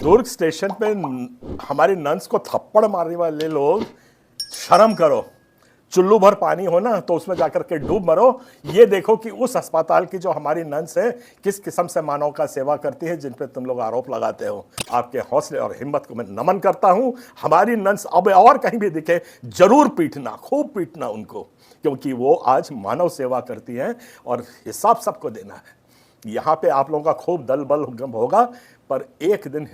दुर्ग station पे हमारी nun's को थप्पड़ मारने वाले लोग, शर्म करो। चुल्लू भर पानी हो ना तो उसमें जाकर के डूब मरो। ये देखो कि उस अस्पताल की जो हमारी नंस है किस किस्म से मानव का सेवा करती है, जिन पे तुम लोग आरोप लगाते हो। आपके हौसले और हिम्मत को मैं नमन करता हूं। हमारी नंस अब और कहीं भी दिखे जरूर पीटना, खूब पीटना उनको, क्योंकि वो आज मानव सेवा करती हैं और हिसाब सबको देना है। यहाँ पे आप लोगों का खूब दल बल होगा, पर एक दिन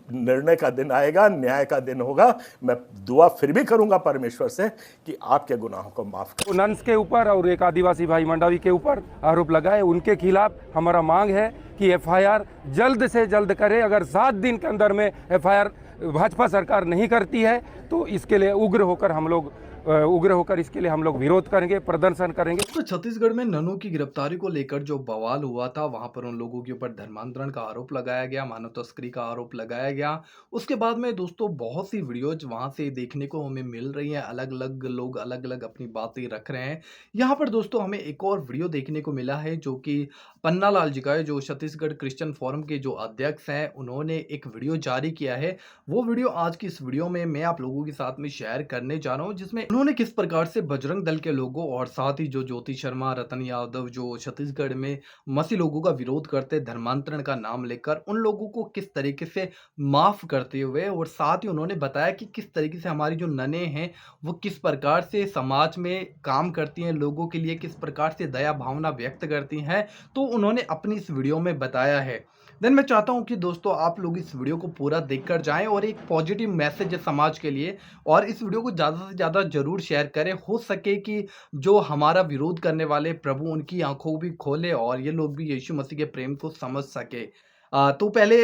निर्णय का दिन आएगा, न्याय का दिन होगा। मैं दुआ फिर भी करूंगा परमेश्वर से कि आपके गुनाहों को माफ करें। नंस के ऊपर और एक आदिवासी भाई मंडावी के ऊपर आरोप लगाए, उनके खिलाफ हमारा मांग है कि एफआईआर जल्द से जल्द करे। अगर 7 दिन के अंदर में एफआईआर भाजपा सरकार नहीं करती है तो इसके लिए उग्र होकर इसके लिए हम लोग विरोध करेंगे, प्रदर्शन करेंगे। तो छत्तीसगढ़ में ननों की गिरफ्तारी को लेकर जो बवाल हुआ था, वहां पर उन लोगों के ऊपर धर्मांतरण का आरोप लगाया गया, मानव तस्करी का आरोप लगाया गया। उसके बाद में दोस्तों बहुत सी वीडियोज वहां से देखने को हमें मिल रही हैं। अलग अलग लोग अलग अलग अपनी बातें रख रहे हैं। यहाँ पर दोस्तों हमें एक और वीडियो देखने को मिला है जो कि पन्ना लाल जी का है, जो छत्तीसगढ़ क्रिश्चियन फोरम के जो अध्यक्ष हैं। उन्होंने एक वीडियो जारी किया है। वो वीडियो आज की इस वीडियो में मैं आप लोगों के साथ में शेयर करने जा रहा हूँ, जिसमें उन्होंने किस प्रकार से बजरंग दल के लोगों और साथ ही जो ज्योति शर्मा, रतन यादव, जो छत्तीसगढ़ में मसी लोगों का विरोध करते, धर्मांतरण का नाम लेकर उन लोगों को किस तरीके से माफ करते हुए, और साथ ही उन्होंने बताया कि किस तरीके से हमारी जो नने हैं वो किस प्रकार से समाज में काम करती हैं, लोगों के लिए किस प्रकार से दया भावना व्यक्त करती हैं, तो उन्होंने अपनी इस वीडियो में बताया है। देन मैं चाहता हूं कि दोस्तों आप लोग इस वीडियो को पूरा देखकर जाएं और एक पॉजिटिव मैसेज है समाज के लिए, और इस वीडियो को ज़्यादा से ज़्यादा जरूर शेयर करें। हो सके कि जो हमारा विरोध करने वाले प्रभु उनकी आंखों भी खोले और ये लोग भी यीशु मसीह के प्रेम को समझ सके। तो पहले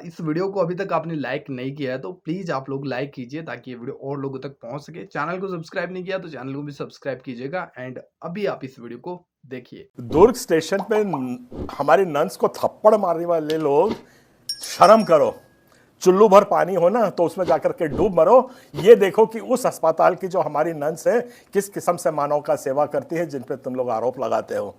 इस वीडियो को अभी तक आपने लाइक नहीं किया है तो प्लीज़ आप लोग लाइक कीजिए ताकि ये वीडियो और लोगों तक पहुंच सके। चैनल को सब्सक्राइब नहीं किया तो चैनल को भी सब्सक्राइब कीजिएगा। एंड अभी आप इस वीडियो को देखिए। दुर्ग स्टेशन पे हमारी नंस को थप्पड़ मारने वाले लोग, शर्म करो। चुल्लू भर पानी हो ना तो उसमें जाकर के डूब मरो। ये देखो कि उस अस्पताल की जो हमारी नंस है किस किस्म से मानव का सेवा करती है, जिन पे तुम लोग आरोप लगाते हो।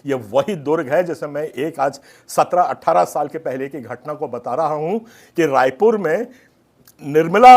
ये वही दुर्ग है जिसे मैं एक आज 17-18 साल के पहले की घटना को बता रहा हूं कि रायपुर में निर्मला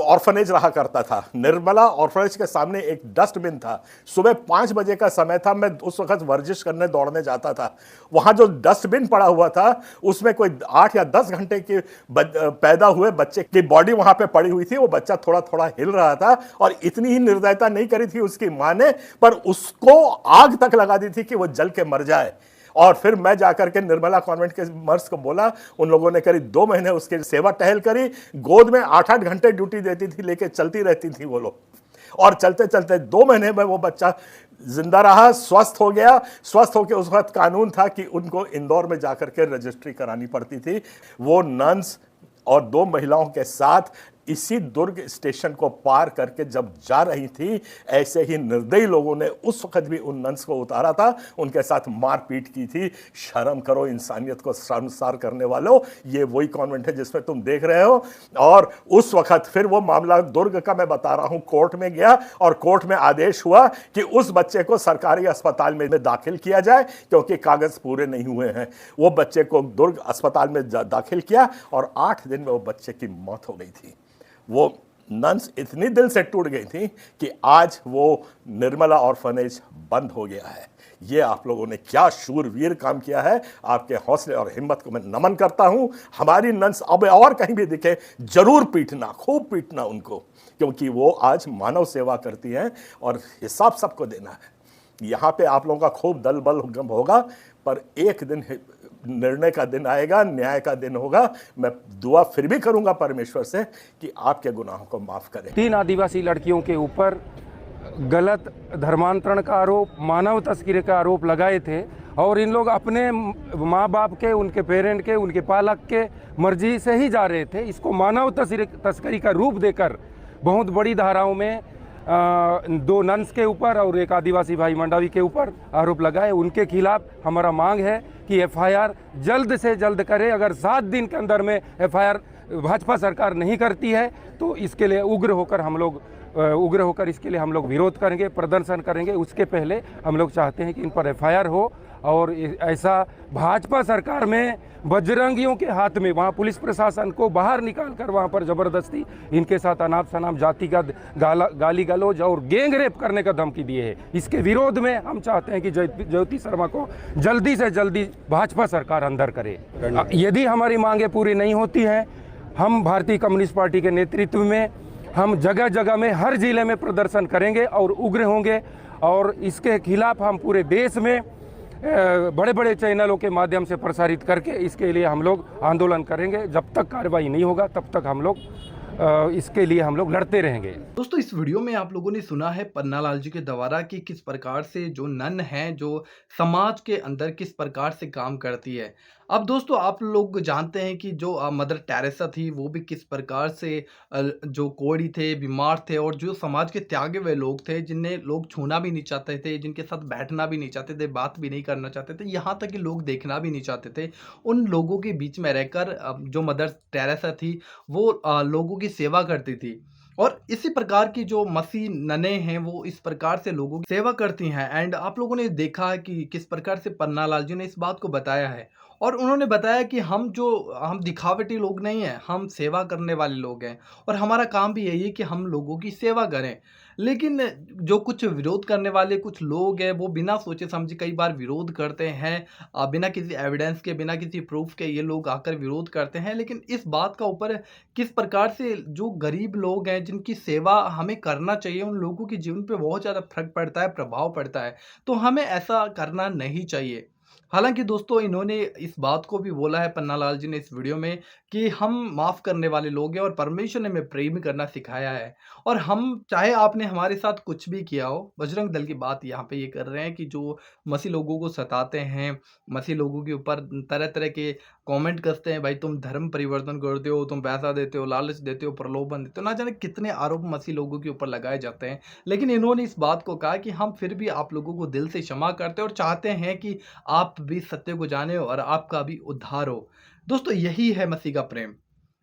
ऑर्फनेज रहा करता था। निर्मला ऑर्फनेज के सामने एक डस्टबिन था। सुबह 5 बजे का समय था। मैं उस वक्त वर्जिश करने दौड़ने जाता था। वहाँ जो डस्टबिन पड़ा हुआ था उसमें कोई 8 या 10 घंटे के पैदा हुए बच्चे की बॉडी वहाँ पे पड़ी हुई थी। वो बच्चा थोड़ा थोड़ा हिल रहा था और इतनी ही निर्दयता नहीं करी थी उसकी माँ ने, पर उसको आग तक लगा दी थी कि वो जल के मर जाए। और फिर मैं जाकर के निर्मला कॉन्वेंट के मर्स को बोला। उन लोगों ने करीब 2 महीने उसकी सेवा टहल करी। गोद में 8-8 घंटे ड्यूटी देती थी, लेके चलती रहती थी वो लोग। और चलते चलते 2 महीने में वो बच्चा जिंदा रहा, स्वस्थ हो गया। स्वस्थ होकर उस वक्त कानून था कि उनको इंदौर में जाकर के रजिस्ट्री करानी पड़ती थी। वो नंस और 2 महिलाओं के साथ इसी दुर्ग स्टेशन को पार करके जब जा रही थी, ऐसे ही निर्दयी लोगों ने उस वक्त भी उन नंस को उतारा था, उनके साथ मारपीट की थी। शर्म करो इंसानियत को शर्मसार करने वालों। ये वही कॉन्वेंट है जिसमें तुम देख रहे हो। और उस वक्त फिर वो मामला दुर्ग का मैं बता रहा हूं कोर्ट में गया और कोर्ट में आदेश हुआ कि उस बच्चे को सरकारी अस्पताल में दाखिल किया जाए, क्योंकि कागज पूरे नहीं हुए हैं। वो बच्चे को दुर्ग अस्पताल में दाखिल किया और 8 दिन में वो बच्चे की मौत हो गई थी। वो नंस इतनी दिल से टूट गई थी कि आज वो निर्मला ऑर्फनेज बंद हो गया है। ये आप लोगों ने क्या शूरवीर काम किया है। आपके हौसले और हिम्मत को मैं नमन करता हूं। हमारी नंस अब और कहीं भी दिखे जरूर पीटना, खूब पीटना उनको, क्योंकि वो आज मानव सेवा करती हैं और हिसाब सबको देना है। यहाँ पे आप लोगों का खूब दल बल होगा, पर एक दिन निर्णय का दिन आएगा, न्याय का दिन होगा। मैं दुआ फिर भी करूंगा परमेश्वर से कि आपके गुनाहों को माफ करें। 3 आदिवासी लड़कियों के ऊपर गलत धर्मांतरण का आरोप, मानव तस्करी का आरोप लगाए थे और इन लोग अपने माँ बाप के, उनके पेरेंट के, उनके पालक के मर्जी से ही जा रहे थे। इसको मानव तस्करी का रूप देकर बहुत बड़ी धाराओं में दो नन्स के ऊपर और एक आदिवासी भाई मंडावी के ऊपर आरोप लगा है। उनके खिलाफ हमारा मांग है कि एफआईआर जल्द से जल्द करे। अगर 7 दिन के अंदर में एफआईआर भाजपा सरकार नहीं करती है तो इसके लिए उग्र होकर इसके लिए हम लोग विरोध करेंगे, प्रदर्शन करेंगे। उसके पहले हम लोग चाहते हैं कि इन पर एफआईआर हो और ऐसा भाजपा सरकार में बजरंगियों के हाथ में वहाँ पुलिस प्रशासन को बाहर निकाल कर वहाँ पर ज़बरदस्ती इनके साथ अनाप शनाप जातिगत गाली गलौज और गैंग रेप करने का धमकी दिए है। इसके विरोध में हम चाहते हैं कि ज्योति शर्मा को जल्दी से जल्दी भाजपा सरकार अंदर करे। यदि हमारी मांगें पूरी नहीं होती हैं, हम भारतीय कम्युनिस्ट पार्टी के नेतृत्व में हम जगह जगह में हर जिले में प्रदर्शन करेंगे और उग्र होंगे और इसके खिलाफ हम पूरे देश में बड़े बड़े चैनलों के माध्यम से प्रसारित करके इसके लिए हम लोग आंदोलन करेंगे। जब तक कार्रवाई नहीं होगा तब तक हम लोग इसके लिए हम लोग लड़ते रहेंगे। दोस्तों, इस वीडियो में आप लोगों ने सुना है पन्नालाल जी के द्वारा कि किस प्रकार से जो नन है जो समाज के अंदर किस प्रकार से काम करती है। अब दोस्तों, आप लोग जानते हैं कि जो मदर टेरेसा थी वो भी किस प्रकार से जो कोढ़ी थे, बीमार थे और जो समाज के त्यागे हुए लोग थे, जिन्हें लोग छूना भी नहीं चाहते थे, जिनके साथ बैठना भी नहीं चाहते थे, बात भी नहीं करना चाहते थे, यहाँ तक कि लोग देखना भी नहीं चाहते थे। उन लोगों के बीच में रहकर जो मदर टेरेसा थी वो लोगों की सेवा करती थी। और इसी प्रकार की जो मसीह नने हैं वो इस प्रकार से लोगों की सेवा करती हैं। एंड आप लोगों ने देखा है कि किस प्रकार से पन्नालाल जी ने इस बात को बताया है और उन्होंने बताया कि हम दिखावटी लोग नहीं हैं, हम सेवा करने वाले लोग हैं और हमारा काम भी यही है कि हम लोगों की सेवा करें। लेकिन जो कुछ विरोध करने वाले कुछ लोग हैं वो बिना सोचे समझे कई बार विरोध करते हैं, बिना किसी एविडेंस के, बिना किसी प्रूफ के ये लोग आकर विरोध करते हैं। लेकिन इस बात का ऊपर किस प्रकार से जो गरीब लोग हैं जिनकी सेवा हमें करना चाहिए, उन लोगों के जीवन पे बहुत ज़्यादा फर्क पड़ता है, प्रभाव पड़ता है, तो हमें ऐसा करना नहीं चाहिए। हालांकि दोस्तों, इन्होंने इस बात को भी बोला है पन्नालाल जी ने इस वीडियो में कि हम माफ़ करने वाले लोग हैं और परमेश्वर ने हमें प्रेम करना सिखाया है और हम चाहे आपने हमारे साथ कुछ भी किया हो। बजरंग दल की बात यहाँ पे ये कर रहे हैं कि जो मसीह लोगों को सताते हैं, मसीह लोगों के ऊपर तरह तरह के कमेंट करते हैं, भाई तुम धर्म परिवर्तन करते हो, तुम पैसा देते हो, लालच देते हो, प्रलोभन देते हो, ना जाने कितने आरोप मसीह लोगों के ऊपर लगाए जाते हैं। लेकिन इन्होंने इस बात को कहा कि हम फिर भी आप लोगों को दिल से क्षमा करते हैं और चाहते हैं कि आप भी सत्य को जाने और आपका भी उद्धार हो। दोस्तों, यही है मसीह का प्रेम।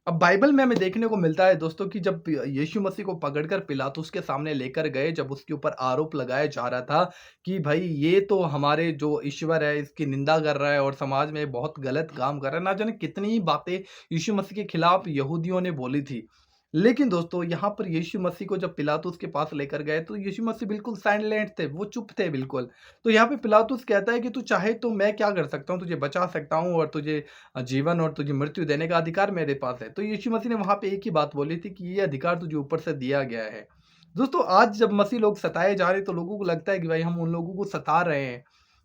अब बाइबल में हमें देखने को मिलता है दोस्तों कि जब यीशु मसीह को पकड़कर पिलातुस के सामने लेकर गए, जब उसके ऊपर आरोप लगाया जा रहा था कि भाई ये तो हमारे जो ईश्वर है इसकी निंदा कर रहा है और समाज में बहुत गलत काम कर रहा है, ना जाने कितनी ही बातें यीशु मसीह के खिलाफ यहूदियों ने बोली थी। लेकिन दोस्तों, यहाँ पर यीशु मसीह को जब पिलातुस के पास लेकर गए तो यीशु मसीह बिल्कुल साइलेंट थे, वो चुप थे बिल्कुल। तो यहाँ पे पिलातुस कहता है कि तू चाहे तो मैं क्या कर सकता हूँ, तुझे बचा सकता हूँ और तुझे जीवन और तुझे मृत्यु देने का अधिकार मेरे पास है। तो यीशु मसीह ने वहाँ पे एक ही बात बोली थी कि ये अधिकार तुझे ऊपर से दिया गया है। दोस्तों, आज जब मसीह लोग सताए जा रहे तो लोगों को लगता है कि भाई हम उन लोगों को सता रहे हैं।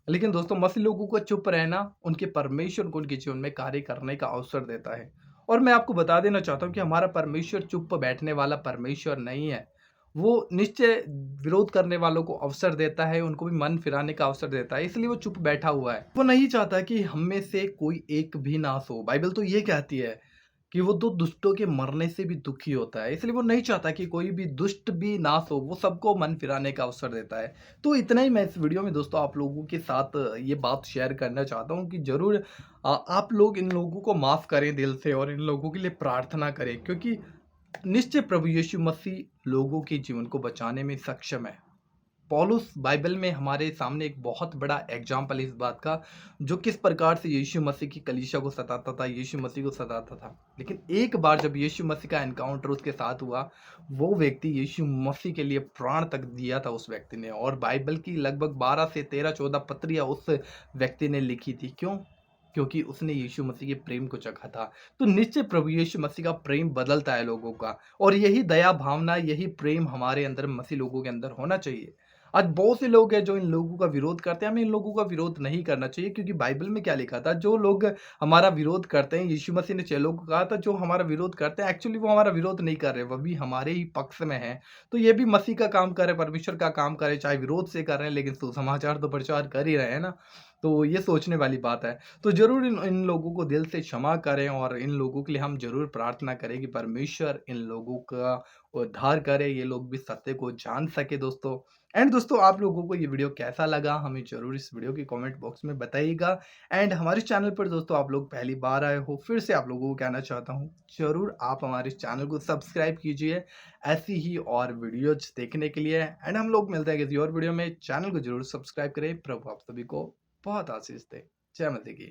लेकिन दोस्तों, मसीह लोगों को चुप रहना उनके परमेश्वर को उनके जीवन में कार्य करने का अवसर देता है। और मैं आपको बता देना चाहता हूँ कि हमारा परमेश्वर चुप बैठने वाला परमेश्वर नहीं है। वो निश्चय विरोध करने वालों को अवसर देता है, उनको भी मन फिराने का अवसर देता है, इसलिए वो चुप बैठा हुआ है। वो नहीं चाहता कि हम में से कोई एक भी नाश हो। बाइबल तो ये कहती है कि वो 2 दुष्टों के मरने से भी दुखी होता है, इसलिए वो नहीं चाहता कि कोई भी दुष्ट भी नाश हो, वो सबको मन फिराने का अवसर देता है। तो इतना ही मैं इस वीडियो में दोस्तों आप लोगों के साथ ये बात शेयर करना चाहता हूँ कि ज़रूर आप लोग इन लोगों को माफ़ करें दिल से और इन लोगों के लिए प्रार्थना करें, क्योंकि निश्चय प्रभु यीशु मसीह लोगों के जीवन को बचाने में सक्षम है। पौलुस बाइबल में हमारे सामने एक बहुत बड़ा एग्जाम्पल है इस बात का, जो किस प्रकार से यीशु मसीह की कलीसिया को सताता था, यीशु मसीह को सताता था। लेकिन एक बार जब यीशु मसीह का एनकाउंटर उसके साथ हुआ, वो व्यक्ति यीशु मसीह के लिए प्राण तक दिया था उस व्यक्ति ने। और बाइबल की लगभग 12 से 13-14 पत्रियाँ उस व्यक्ति ने लिखी थी। क्यों? क्योंकि उसने यीशु मसीह के प्रेम को चखा था। तो निश्चय प्रभु यीशु मसीह का प्रेम बदलता है लोगों का, और यही दया भावना, यही प्रेम हमारे अंदर मसीह लोगों के अंदर होना चाहिए। आज बहुत से लोग हैं जो इन लोगों का विरोध करते हैं, हमें इन लोगों का विरोध नहीं करना चाहिए, क्योंकि बाइबल में क्या लिखा था, जो लोग हमारा विरोध करते हैं, यीशु मसीह ने चेलों को कहा था जो हमारा विरोध करते हैं, एक्चुअली वो हमारा विरोध नहीं कर रहे, वह भी हमारे ही पक्ष में है। तो ये भी मसीह का काम करे, परमेश्वर का काम करे, चाहे विरोध से कर रहे हैं, लेकिन सुसमाचार तो प्रचार कर ही रहे हैं ना। तो ये सोचने वाली बात है। तो ज़रूर इन इन लोगों को दिल से क्षमा करें और इन लोगों के लिए हम ज़रूर प्रार्थना करें कि परमेश्वर इन लोगों का उद्धार करे, ये लोग भी सत्य को जान सके दोस्तों। एंड दोस्तों आप लोगों को ये वीडियो कैसा लगा हमें ज़रूर इस वीडियो के कमेंट बॉक्स में बताइएगा। एंड हमारे चैनल पर दोस्तों आप लोग पहली बार आए हो, फिर से आप लोगों को कहना चाहता हूँ, ज़रूर आप हमारे चैनल को सब्सक्राइब कीजिए ऐसी ही और वीडियोज़ देखने के लिए। एंड हम लोग मिलते हैं किसी और वीडियो में, चैनल को ज़रूर सब्सक्राइब करें। प्रभु आप सभी को बहुत आशीष दे। जय मसीह की।